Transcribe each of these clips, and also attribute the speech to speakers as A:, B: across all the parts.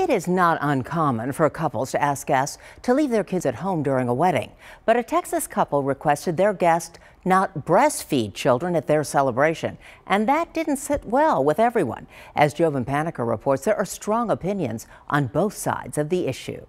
A: It is not uncommon for couples to ask guests to leave their kids at home during a wedding. But a Texas couple requested their guest not breastfeed children at their celebration. And that didn't sit well with everyone. As Jovan Panica reports, there are strong opinions on both sides of the issue.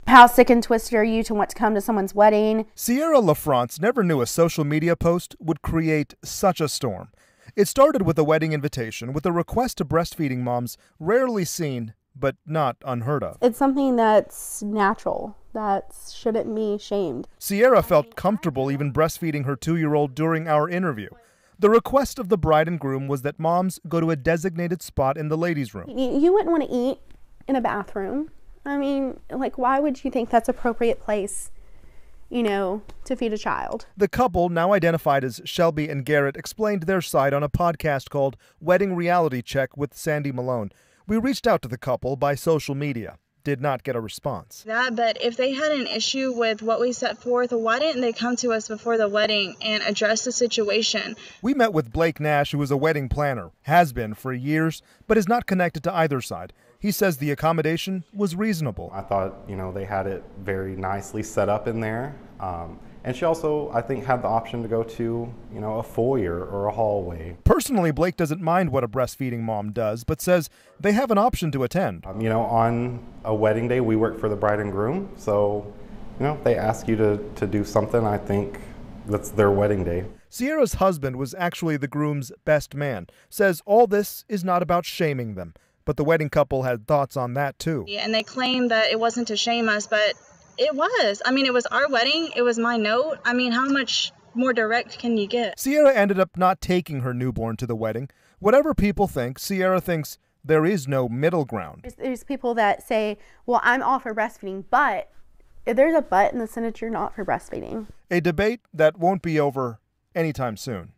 B: How sick and twisted are you to want to come to someone's wedding?
C: Sierra LaFrance never knew a social media post would create such a storm. It started with a wedding invitation with a request to breastfeeding moms, rarely seen, but not unheard of.
B: It's something that's natural, that shouldn't be shamed.
C: Sierra felt comfortable even breastfeeding her 2-year-old during our interview. The request of the bride and groom was that moms go to a designated spot in the ladies' room.
B: You wouldn't want to eat in a bathroom. I mean, like, why would you think that's an appropriate place, to feed a child?
C: The couple, now identified as Shelby and Garrett, explained their side on a podcast called Wedding Reality Check with Sandy Malone. We reached out to the couple by social media. Did not get a response.
D: But if they had an issue with what we set forth, why didn't they come to us before the wedding and address the situation?
C: We met with Blake Nash, who is a wedding planner, has been for years, but is not connected to either side. He says the accommodation was reasonable.
E: I thought, they had it very nicely set up in there. And she also, I think, had the option to go to, a foyer or a hallway.
C: Personally, Blake doesn't mind what a breastfeeding mom does, but says they have an option to attend.
E: On a wedding day, we work for the bride and groom. So, they ask you to do something, I think that's their wedding day.
C: Sierra's husband was actually the groom's best man, says all this is not about shaming them. But the wedding couple had thoughts on that, too.
D: And they claimed that it wasn't to shame us, but it was. It was our wedding. It was my note. How much more direct can you get?
C: Sierra ended up not taking her newborn to the wedding. Whatever people think, Sierra thinks there is no middle ground.
B: There's people that say, well, I'm all for breastfeeding, but if there's a but in the sentence, you're not for breastfeeding.
C: A debate that won't be over anytime soon.